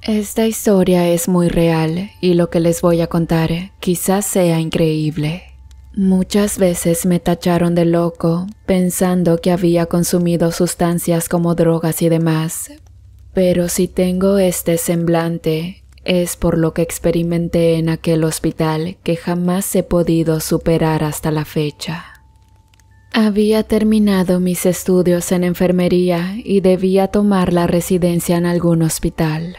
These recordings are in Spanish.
Esta historia es muy real y lo que les voy a contar quizás sea increíble. Muchas veces me tacharon de loco pensando que había consumido sustancias como drogas y demás, pero si tengo este semblante es por lo que experimenté en aquel hospital que jamás he podido superar hasta la fecha. Había terminado mis estudios en enfermería y debía tomar la residencia en algún hospital.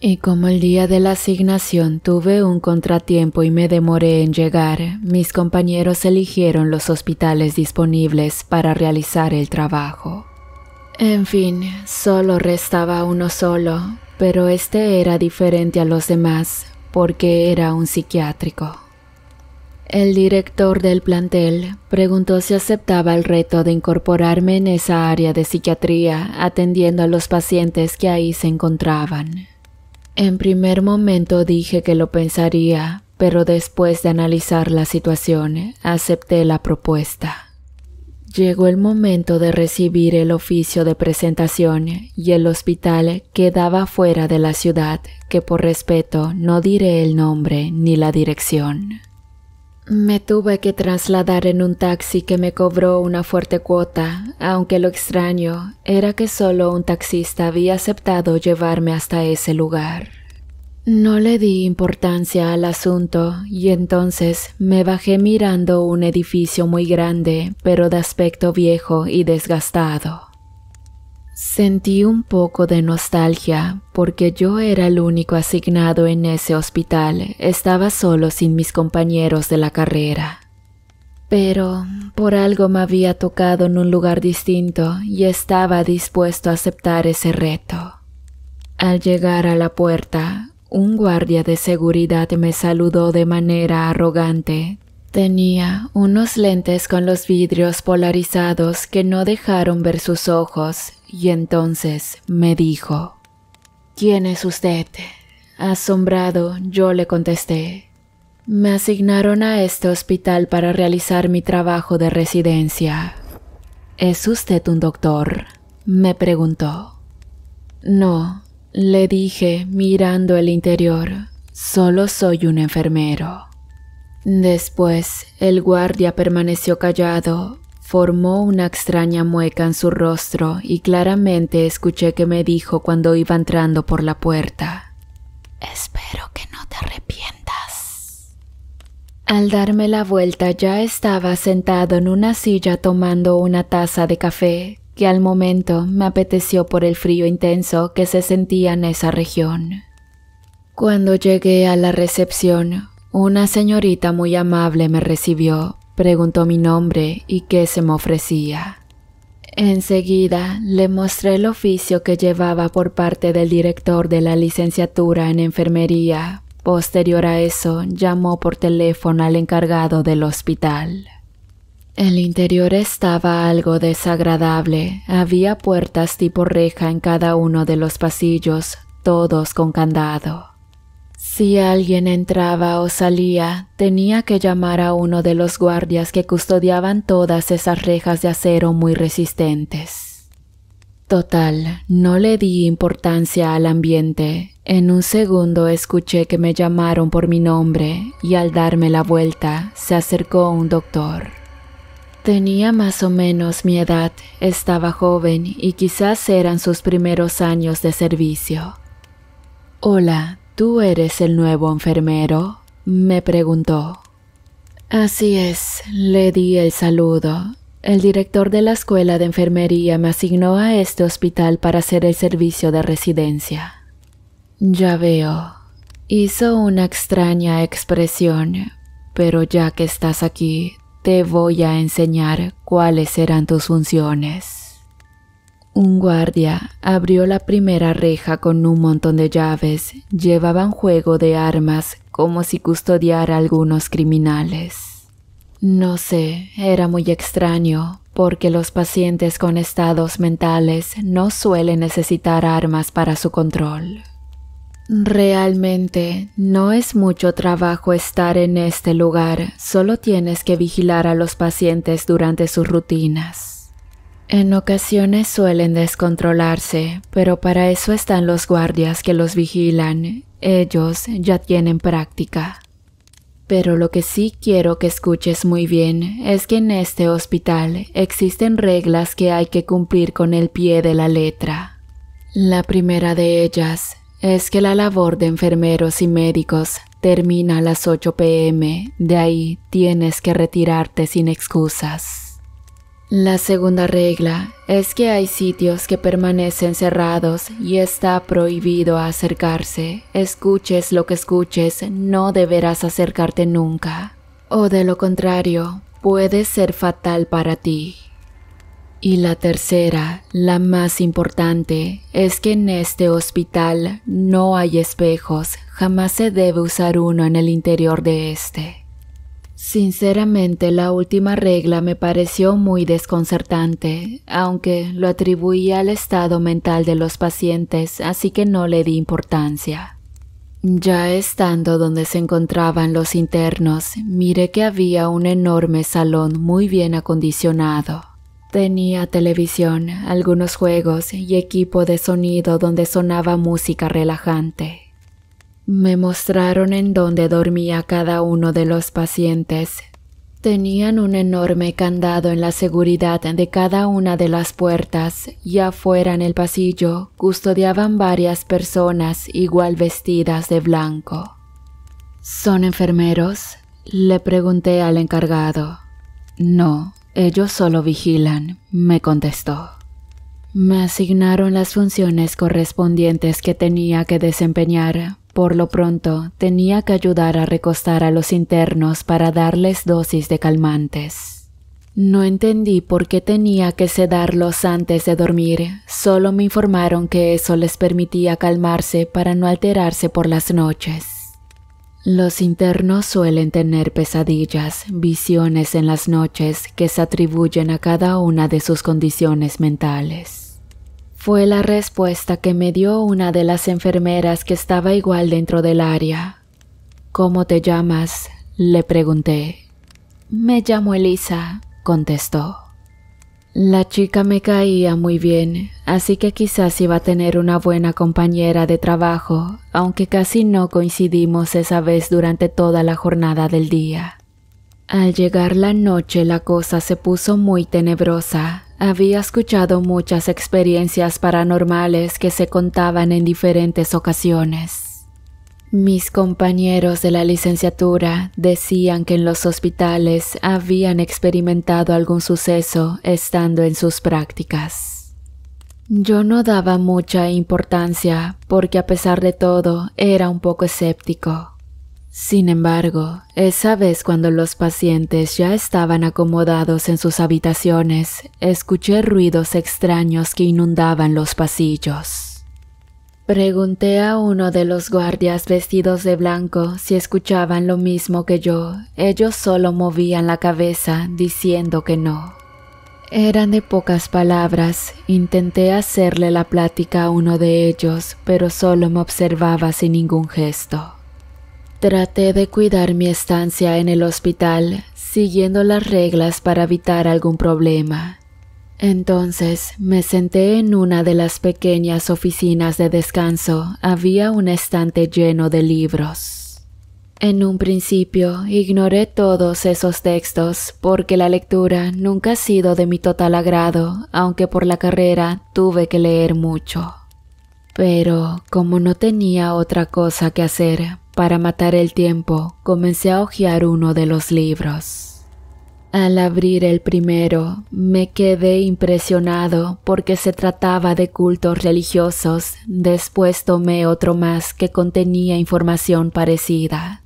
Y como el día de la asignación tuve un contratiempo y me demoré en llegar, mis compañeros eligieron los hospitales disponibles para realizar el trabajo. En fin, solo restaba uno solo, pero este era diferente a los demás porque era un psiquiátrico. El director del plantel preguntó si aceptaba el reto de incorporarme en esa área de psiquiatría atendiendo a los pacientes que ahí se encontraban. En primer momento dije que lo pensaría, pero después de analizar la situación, acepté la propuesta. Llegó el momento de recibir el oficio de presentación y el hospital quedaba fuera de la ciudad, que por respeto no diré el nombre ni la dirección. Me tuve que trasladar en un taxi que me cobró una fuerte cuota, aunque lo extraño era que solo un taxista había aceptado llevarme hasta ese lugar. No le di importancia al asunto y entonces me bajé mirando un edificio muy grande, pero de aspecto viejo y desgastado. Sentí un poco de nostalgia porque yo era el único asignado en ese hospital, estaba solo sin mis compañeros de la carrera. Pero por algo me había tocado en un lugar distinto y estaba dispuesto a aceptar ese reto. Al llegar a la puerta, un guardia de seguridad me saludó de manera arrogante. Tenía unos lentes con los vidrios polarizados que no dejaron ver sus ojos y entonces me dijo: ¿Quién es usted? Asombrado, yo le contesté: me asignaron a este hospital para realizar mi trabajo de residencia. ¿Es usted un doctor?, me preguntó. No, le dije mirando el interior, solo soy un enfermero. Después, el guardia permaneció callado, formó una extraña mueca en su rostro y claramente escuché que me dijo cuando iba entrando por la puerta: espero que no te arrepientas. Al darme la vuelta ya estaba sentado en una silla tomando una taza de café, que al momento me apeteció por el frío intenso que se sentía en esa región. Cuando llegué a la recepción, una señorita muy amable me recibió, preguntó mi nombre y qué se me ofrecía. Enseguida le mostré el oficio que llevaba por parte del director de la licenciatura en enfermería. Posterior a eso, llamó por teléfono al encargado del hospital. El interior estaba algo desagradable, había puertas tipo reja en cada uno de los pasillos, todos con candado. Si alguien entraba o salía, tenía que llamar a uno de los guardias que custodiaban todas esas rejas de acero muy resistentes. Total, no le di importancia al ambiente. En un segundo escuché que me llamaron por mi nombre y al darme la vuelta, se acercó un doctor. Tenía más o menos mi edad, estaba joven y quizás eran sus primeros años de servicio. Hola, ¿tú eres el nuevo enfermero?, me preguntó. Así es, le di el saludo. El director de la escuela de enfermería me asignó a este hospital para hacer el servicio de residencia. Ya veo. Hizo una extraña expresión, pero ya que estás aquí, te voy a enseñar cuáles serán tus funciones. Un guardia abrió la primera reja con un montón de llaves. Llevaban juego de armas como si custodiara a algunos criminales. No sé, era muy extraño porque los pacientes con estados mentales no suelen necesitar armas para su control. Realmente no es mucho trabajo estar en este lugar, solo tienes que vigilar a los pacientes durante sus rutinas. En ocasiones suelen descontrolarse, pero para eso están los guardias que los vigilan. Ellos ya tienen práctica. Pero lo que sí quiero que escuches muy bien es que en este hospital existen reglas que hay que cumplir con el pie de la letra. La primera de ellas es que la labor de enfermeros y médicos termina a las 8 p.m. De ahí tienes que retirarte sin excusas. La segunda regla es que hay sitios que permanecen cerrados y está prohibido acercarse. Escuches lo que escuches, no deberás acercarte nunca. O de lo contrario, puede ser fatal para ti. Y la tercera, la más importante, es que en este hospital no hay espejos. Jamás se debe usar uno en el interior de este. Sinceramente, la última regla me pareció muy desconcertante, aunque lo atribuía al estado mental de los pacientes, así que no le di importancia. Ya estando donde se encontraban los internos, miré que había un enorme salón muy bien acondicionado. Tenía televisión, algunos juegos y equipo de sonido donde sonaba música relajante. Me mostraron en dónde dormía cada uno de los pacientes. Tenían un enorme candado en la seguridad de cada una de las puertas y afuera en el pasillo custodiaban varias personas igual vestidas de blanco. ¿Son enfermeros?, le pregunté al encargado. No, ellos solo vigilan, me contestó. Me asignaron las funciones correspondientes que tenía que desempeñar. Por lo pronto, tenía que ayudar a recostar a los internos para darles dosis de calmantes. No entendí por qué tenía que sedarlos antes de dormir, solo me informaron que eso les permitía calmarse para no alterarse por las noches. Los internos suelen tener pesadillas, visiones en las noches que se atribuyen a cada una de sus condiciones mentales. Fue la respuesta que me dio una de las enfermeras que estaba igual dentro del área. ¿Cómo te llamas?, le pregunté. Me llamo Elisa, contestó. La chica me caía muy bien, así que quizás iba a tener una buena compañera de trabajo, aunque casi no coincidimos esa vez durante toda la jornada del día. Al llegar la noche la cosa se puso muy tenebrosa. Había escuchado muchas experiencias paranormales que se contaban en diferentes ocasiones. Mis compañeros de la licenciatura decían que en los hospitales habían experimentado algún suceso estando en sus prácticas. Yo no daba mucha importancia porque a pesar de todo era un poco escéptico. Sin embargo, esa vez cuando los pacientes ya estaban acomodados en sus habitaciones, escuché ruidos extraños que inundaban los pasillos. Pregunté a uno de los guardias vestidos de blanco si escuchaban lo mismo que yo. Ellos solo movían la cabeza diciendo que no. Eran de pocas palabras. Intenté hacerle la plática a uno de ellos, pero solo me observaba sin ningún gesto. Traté de cuidar mi estancia en el hospital, siguiendo las reglas para evitar algún problema. Entonces me senté en una de las pequeñas oficinas de descanso. Había un estante lleno de libros. En un principio ignoré todos esos textos porque la lectura nunca ha sido de mi total agrado, aunque por la carrera tuve que leer mucho. Pero como no tenía otra cosa que hacer, para matar el tiempo, comencé a hojear uno de los libros. Al abrir el primero, me quedé impresionado porque se trataba de cultos religiosos. Después tomé otro más que contenía información parecida.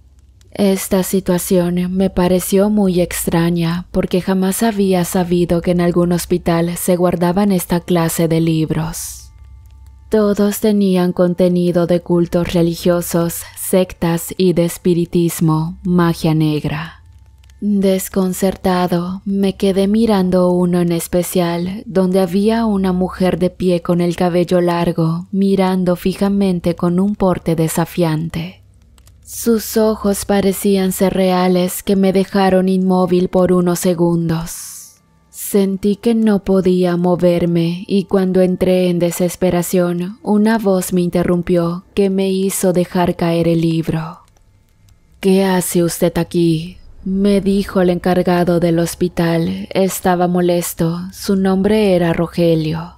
Esta situación me pareció muy extraña porque jamás había sabido que en algún hospital se guardaban esta clase de libros. Todos tenían contenido de cultos religiosos, sectas y de espiritismo, magia negra. Desconcertado, me quedé mirando uno en especial, donde había una mujer de pie con el cabello largo, mirando fijamente con un porte desafiante. Sus ojos parecían ser reales que me dejaron inmóvil por unos segundos. Sentí que no podía moverme y cuando entré en desesperación, una voz me interrumpió que me hizo dejar caer el libro. «¿Qué hace usted aquí?», me dijo el encargado del hospital. Estaba molesto, su nombre era Rogelio.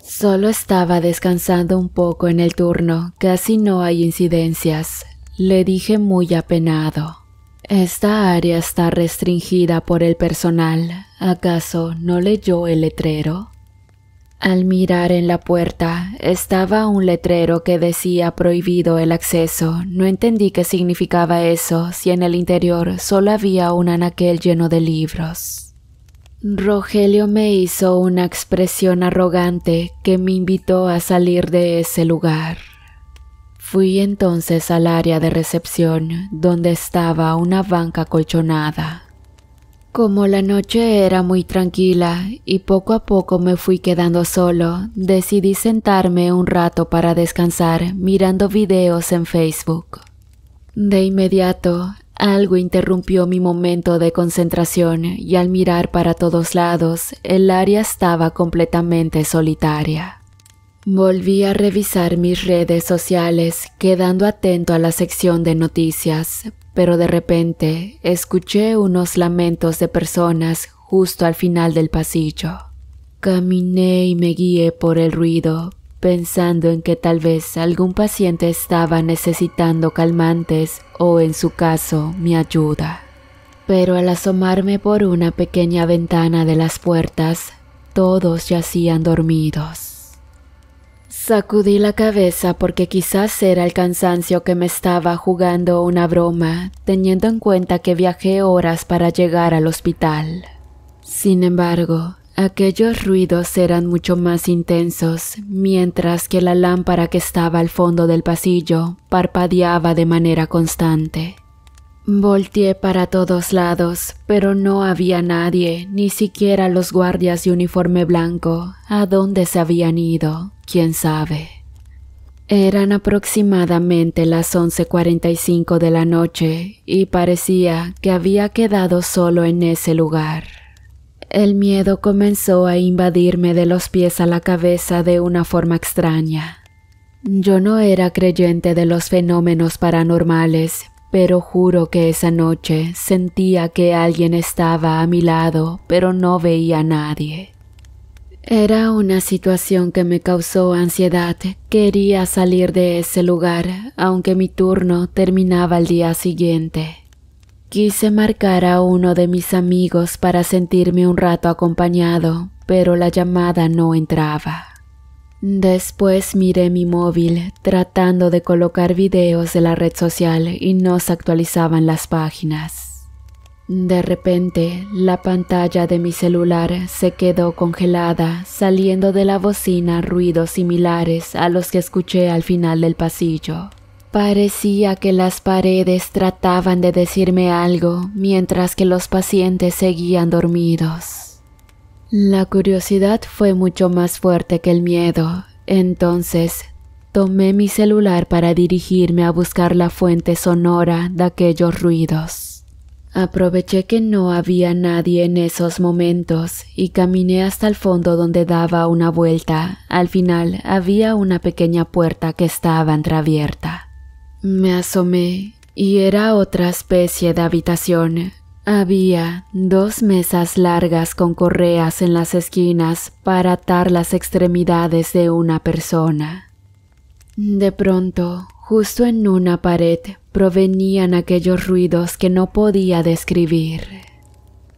«Solo estaba descansando un poco en el turno, casi no hay incidencias», le dije muy apenado. «Esta área está restringida por el personal. ¿Acaso no leyó el letrero?». Al mirar en la puerta, estaba un letrero que decía prohibido el acceso. No entendí qué significaba eso, si en el interior solo había un anaquel lleno de libros. Rogelio me hizo una expresión arrogante que me invitó a salir de ese lugar. Fui entonces al área de recepción, donde estaba una banca acolchonada. Como la noche era muy tranquila y poco a poco me fui quedando solo, decidí sentarme un rato para descansar mirando videos en Facebook. De inmediato, algo interrumpió mi momento de concentración y al mirar para todos lados, el área estaba completamente solitaria. Volví a revisar mis redes sociales, quedando atento a la sección de noticias, pero de repente escuché unos lamentos de personas justo al final del pasillo. Caminé y me guié por el ruido, pensando en que tal vez algún paciente estaba necesitando calmantes o, en su caso, mi ayuda. Pero al asomarme por una pequeña ventana de las puertas, todos yacían dormidos. Sacudí la cabeza porque quizás era el cansancio que me estaba jugando una broma, teniendo en cuenta que viajé horas para llegar al hospital. Sin embargo, aquellos ruidos eran mucho más intensos, mientras que la lámpara que estaba al fondo del pasillo parpadeaba de manera constante. Volteé para todos lados, pero no había nadie, ni siquiera los guardias de uniforme blanco. ¿A dónde se habían ido? ¿Quién sabe? Eran aproximadamente las 11:45 de la noche y parecía que había quedado solo en ese lugar. El miedo comenzó a invadirme de los pies a la cabeza de una forma extraña. Yo no era creyente de los fenómenos paranormales, pero juro que esa noche sentía que alguien estaba a mi lado, pero no veía a nadie. Era una situación que me causó ansiedad. Quería salir de ese lugar, aunque mi turno terminaba al día siguiente. Quise marcar a uno de mis amigos para sentirme un rato acompañado, pero la llamada no entraba. Después miré mi móvil tratando de colocar videos de la red social y no se actualizaban las páginas. De repente, la pantalla de mi celular se quedó congelada, saliendo de la bocina ruidos similares a los que escuché al final del pasillo. Parecía que las paredes trataban de decirme algo, mientras que los pacientes seguían dormidos. La curiosidad fue mucho más fuerte que el miedo, entonces tomé mi celular para dirigirme a buscar la fuente sonora de aquellos ruidos. Aproveché que no había nadie en esos momentos y caminé hasta el fondo donde daba una vuelta. Al final había una pequeña puerta que estaba entreabierta. Me asomé y era otra especie de habitación. Había 2 mesas largas con correas en las esquinas para atar las extremidades de una persona. De pronto, justo en una pared, provenían aquellos ruidos que no podía describir.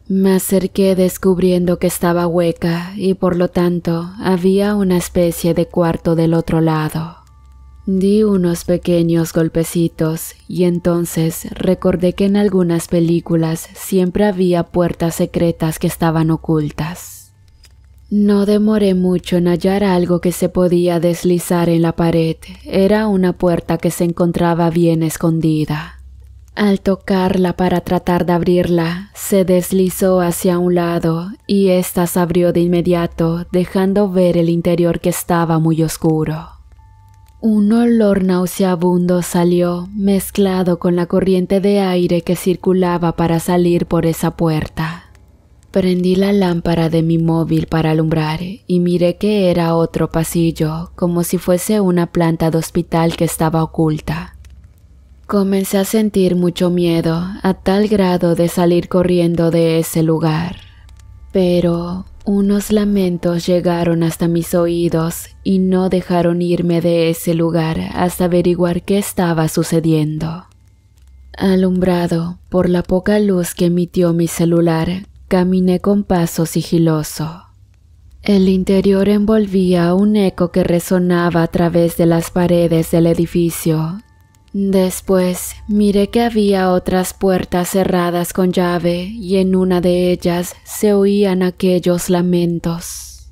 Me acerqué descubriendo que estaba hueca y por lo tanto había una especie de cuarto del otro lado. Di unos pequeños golpecitos y entonces recordé que en algunas películas siempre había puertas secretas que estaban ocultas. No demoré mucho en hallar algo que se podía deslizar en la pared. Era una puerta que se encontraba bien escondida. Al tocarla para tratar de abrirla, se deslizó hacia un lado y ésta se abrió de inmediato, dejando ver el interior que estaba muy oscuro. Un olor nauseabundo salió, mezclado con la corriente de aire que circulaba para salir por esa puerta. Prendí la lámpara de mi móvil para alumbrar y miré que era otro pasillo, como si fuese una planta de hospital que estaba oculta. Comencé a sentir mucho miedo, a tal grado de salir corriendo de ese lugar. Pero unos lamentos llegaron hasta mis oídos y no dejaron irme de ese lugar hasta averiguar qué estaba sucediendo. Alumbrado por la poca luz que emitió mi celular, caminé con paso sigiloso. El interior envolvía un eco que resonaba a través de las paredes del edificio. Después miré que había otras puertas cerradas con llave y en una de ellas se oían aquellos lamentos.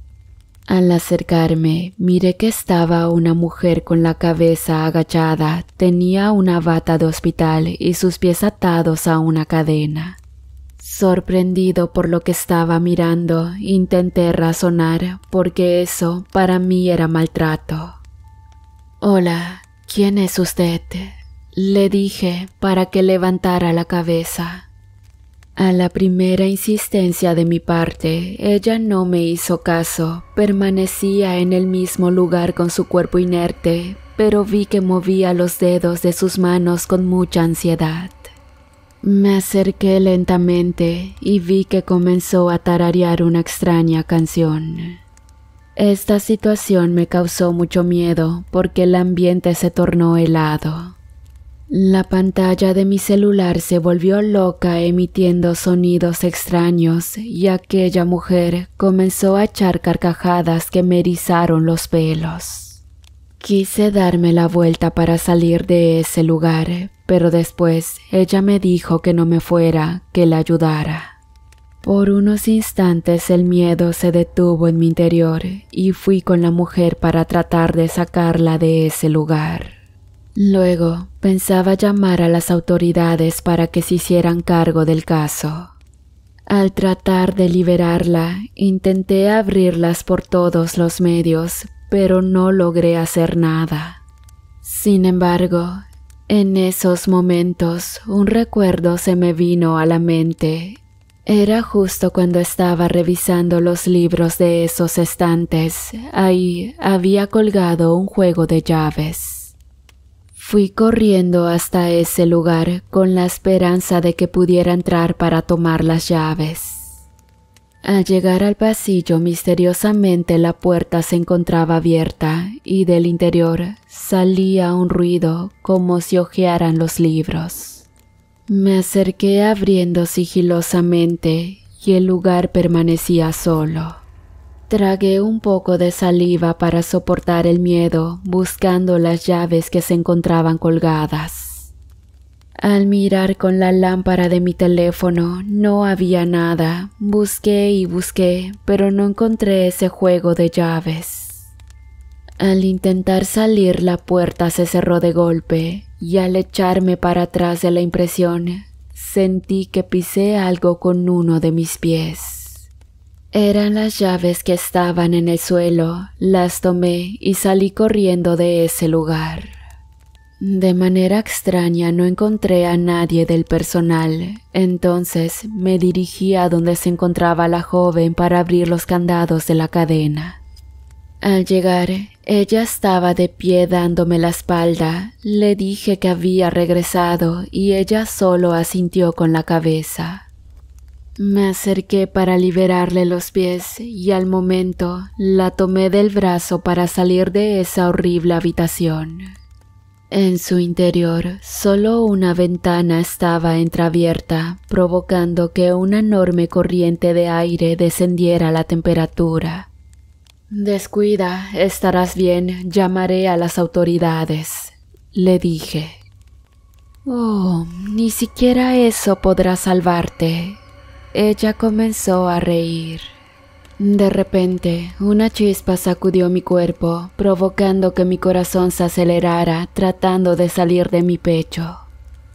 Al acercarme, miré que estaba una mujer con la cabeza agachada, tenía una bata de hospital y sus pies atados a una cadena. Sorprendido por lo que estaba mirando, intenté razonar porque eso para mí era maltrato. «Hola, ¿quién es usted?», le dije para que levantara la cabeza. A la primera insistencia de mi parte, ella no me hizo caso, permanecía en el mismo lugar con su cuerpo inerte, pero vi que movía los dedos de sus manos con mucha ansiedad. Me acerqué lentamente y vi que comenzó a tararear una extraña canción. Esta situación me causó mucho miedo porque el ambiente se tornó helado. La pantalla de mi celular se volvió loca emitiendo sonidos extraños y aquella mujer comenzó a echar carcajadas que me erizaron los pelos. Quise darme la vuelta para salir de ese lugar, pero después ella me dijo que no me fuera, que la ayudara. Por unos instantes el miedo se detuvo en mi interior y fui con la mujer para tratar de sacarla de ese lugar. Luego pensaba llamar a las autoridades para que se hicieran cargo del caso. Al tratar de liberarla, intenté abrirlas por todos los medios, pero no logré hacer nada. Sin embargo, en esos momentos un recuerdo se me vino a la mente. Era justo cuando estaba revisando los libros de esos estantes. Ahí había colgado un juego de llaves. Fui corriendo hasta ese lugar con la esperanza de que pudiera entrar para tomar las llaves. Al llegar al pasillo, misteriosamente la puerta se encontraba abierta y del interior salía un ruido como si hojearan los libros. Me acerqué abriendo sigilosamente y el lugar permanecía solo. Tragué un poco de saliva para soportar el miedo, buscando las llaves que se encontraban colgadas. Al mirar con la lámpara de mi teléfono, no había nada. Busqué y busqué, pero no encontré ese juego de llaves. Al intentar salir, la puerta se cerró de golpe, y al echarme para atrás de la impresión, sentí que pisé algo con uno de mis pies. Eran las llaves que estaban en el suelo, las tomé y salí corriendo de ese lugar. De manera extraña no encontré a nadie del personal, entonces me dirigí a donde se encontraba la joven para abrir los candados de la cadena. Al llegar, ella estaba de pie dándome la espalda. Le dije que había regresado y ella solo asintió con la cabeza. Me acerqué para liberarle los pies y al momento la tomé del brazo para salir de esa horrible habitación. En su interior, solo una ventana estaba entreabierta, provocando que una enorme corriente de aire descendiera la temperatura. «Descuida, estarás bien, llamaré a las autoridades», le dije. «Oh, ni siquiera eso podrá salvarte». Ella comenzó a reír. De repente, una chispa sacudió mi cuerpo, provocando que mi corazón se acelerara, tratando de salir de mi pecho.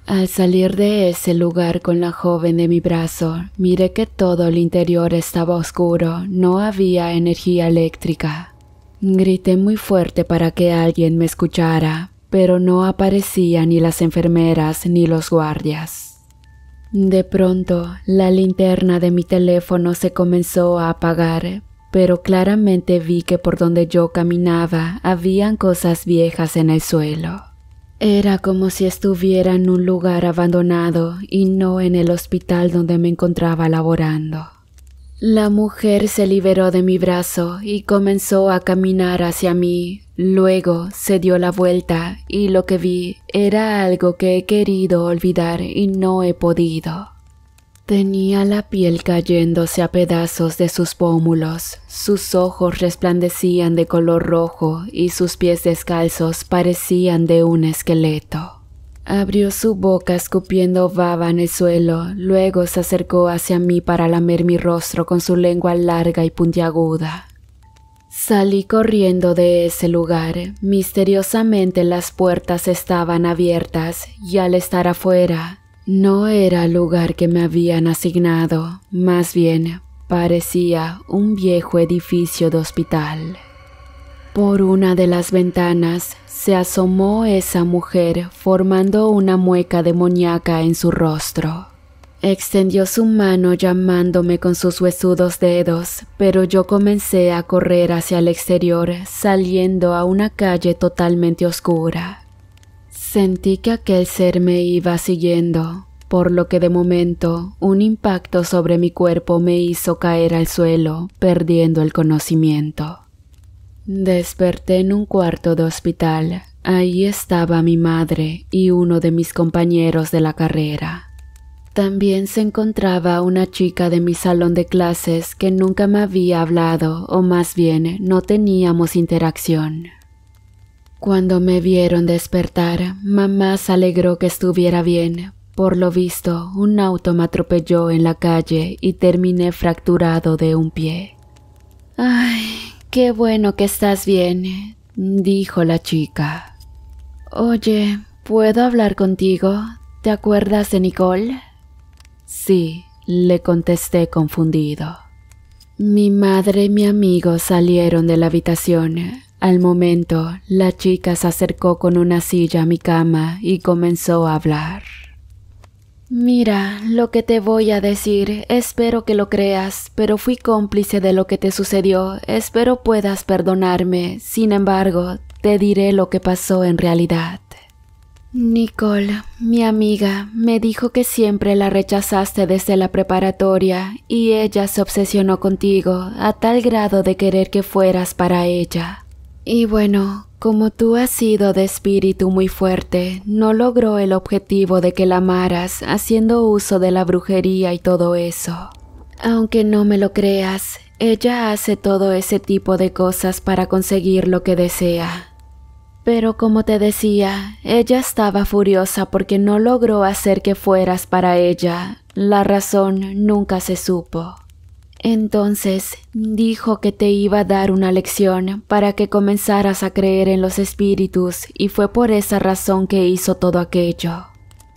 Al salir de ese lugar con la joven de mi brazo, miré que todo el interior estaba oscuro, no había energía eléctrica. Grité muy fuerte para que alguien me escuchara, pero no aparecían ni las enfermeras ni los guardias. De pronto, la linterna de mi teléfono se comenzó a apagar, pero claramente vi que por donde yo caminaba habían cosas viejas en el suelo. Era como si estuviera en un lugar abandonado y no en el hospital donde me encontraba laborando. La mujer se liberó de mi brazo y comenzó a caminar hacia mí. Luego se dio la vuelta y lo que vi era algo que he querido olvidar y no he podido. Tenía la piel cayéndose a pedazos de sus pómulos, sus ojos resplandecían de color rojo y sus pies descalzos parecían de un esqueleto. Abrió su boca escupiendo baba en el suelo, luego se acercó hacia mí para lamer mi rostro con su lengua larga y puntiaguda. Salí corriendo de ese lugar. Misteriosamente las puertas estaban abiertas y al estar afuera, no era el lugar que me habían asignado, más bien parecía un viejo edificio de hospital. Por una de las ventanas se asomó esa mujer formando una mueca demoníaca en su rostro. Extendió su mano llamándome con sus huesudos dedos, pero yo comencé a correr hacia el exterior, saliendo a una calle totalmente oscura. Sentí que aquel ser me iba siguiendo, por lo que de momento un impacto sobre mi cuerpo me hizo caer al suelo, perdiendo el conocimiento. Desperté en un cuarto de hospital. Ahí estaba mi madre y uno de mis compañeros de la carrera. También se encontraba una chica de mi salón de clases que nunca me había hablado, o más bien no teníamos interacción. Cuando me vieron despertar, mamá se alegró que estuviera bien. Por lo visto, un auto me atropelló en la calle y terminé fracturado de un pie. «Ay, qué bueno que estás bien», dijo la chica. «Oye, ¿puedo hablar contigo? ¿Te acuerdas de Nicole?» «Sí», le contesté confundido. Mi madre y mi amigo salieron de la habitación. Al momento, la chica se acercó con una silla a mi cama y comenzó a hablar. «Mira, lo que te voy a decir, espero que lo creas, pero fui cómplice de lo que te sucedió, espero puedas perdonarme, sin embargo, te diré lo que pasó en realidad. Nicole, mi amiga, me dijo que siempre la rechazaste desde la preparatoria y ella se obsesionó contigo a tal grado de querer que fueras para ella. Y bueno, como tú has sido de espíritu muy fuerte, no logró el objetivo de que la amaras haciendo uso de la brujería y todo eso. Aunque no me lo creas, ella hace todo ese tipo de cosas para conseguir lo que desea. Pero como te decía, ella estaba furiosa porque no logró hacer que fueras para ella. La razón nunca se supo. Entonces dijo que te iba a dar una lección para que comenzaras a creer en los espíritus y fue por esa razón que hizo todo aquello.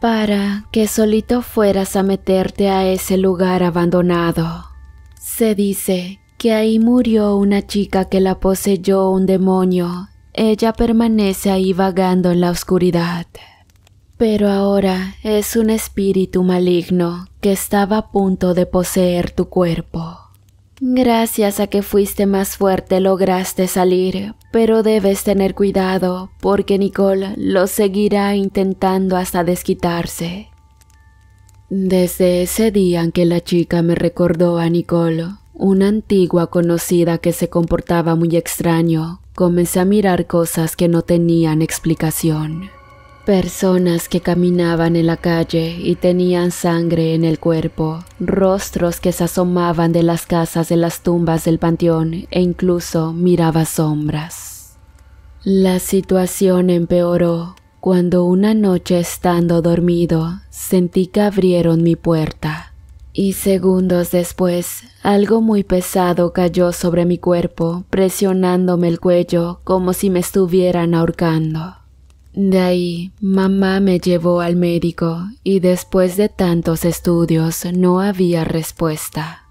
Para que solito fueras a meterte a ese lugar abandonado. Se dice que ahí murió una chica que la poseyó un demonio. Ella permanece ahí vagando en la oscuridad. Pero ahora es un espíritu maligno que estaba a punto de poseer tu cuerpo. Gracias a que fuiste más fuerte lograste salir, pero debes tener cuidado porque Nicole lo seguirá intentando hasta desquitarse. Desde ese día en que la chica me recordó a Nicole, una antigua conocida que se comportaba muy extraño, comencé a mirar cosas que no tenían explicación. Personas que caminaban en la calle y tenían sangre en el cuerpo, rostros que se asomaban de las casas de las tumbas del panteón e incluso miraba sombras. La situación empeoró cuando una noche estando dormido sentí que abrieron mi puerta y segundos después algo muy pesado cayó sobre mi cuerpo presionándome el cuello como si me estuvieran ahorcando. De ahí, mamá me llevó al médico y después de tantos estudios no había respuesta.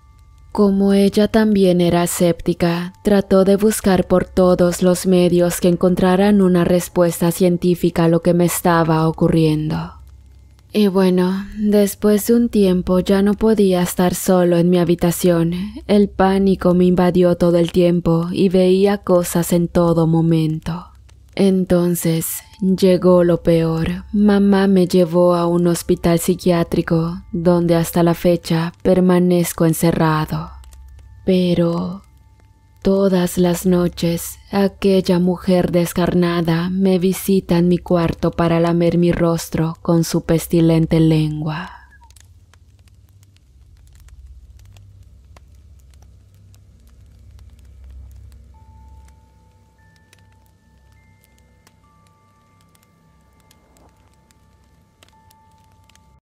Como ella también era escéptica, trató de buscar por todos los medios que encontraran una respuesta científica a lo que me estaba ocurriendo. Y bueno, después de un tiempo ya no podía estar solo en mi habitación. El pánico me invadió todo el tiempo y veía cosas en todo momento. Entonces llegó lo peor. Mamá me llevó a un hospital psiquiátrico donde hasta la fecha permanezco encerrado. Pero todas las noches aquella mujer descarnada me visita en mi cuarto para lamer mi rostro con su pestilente lengua.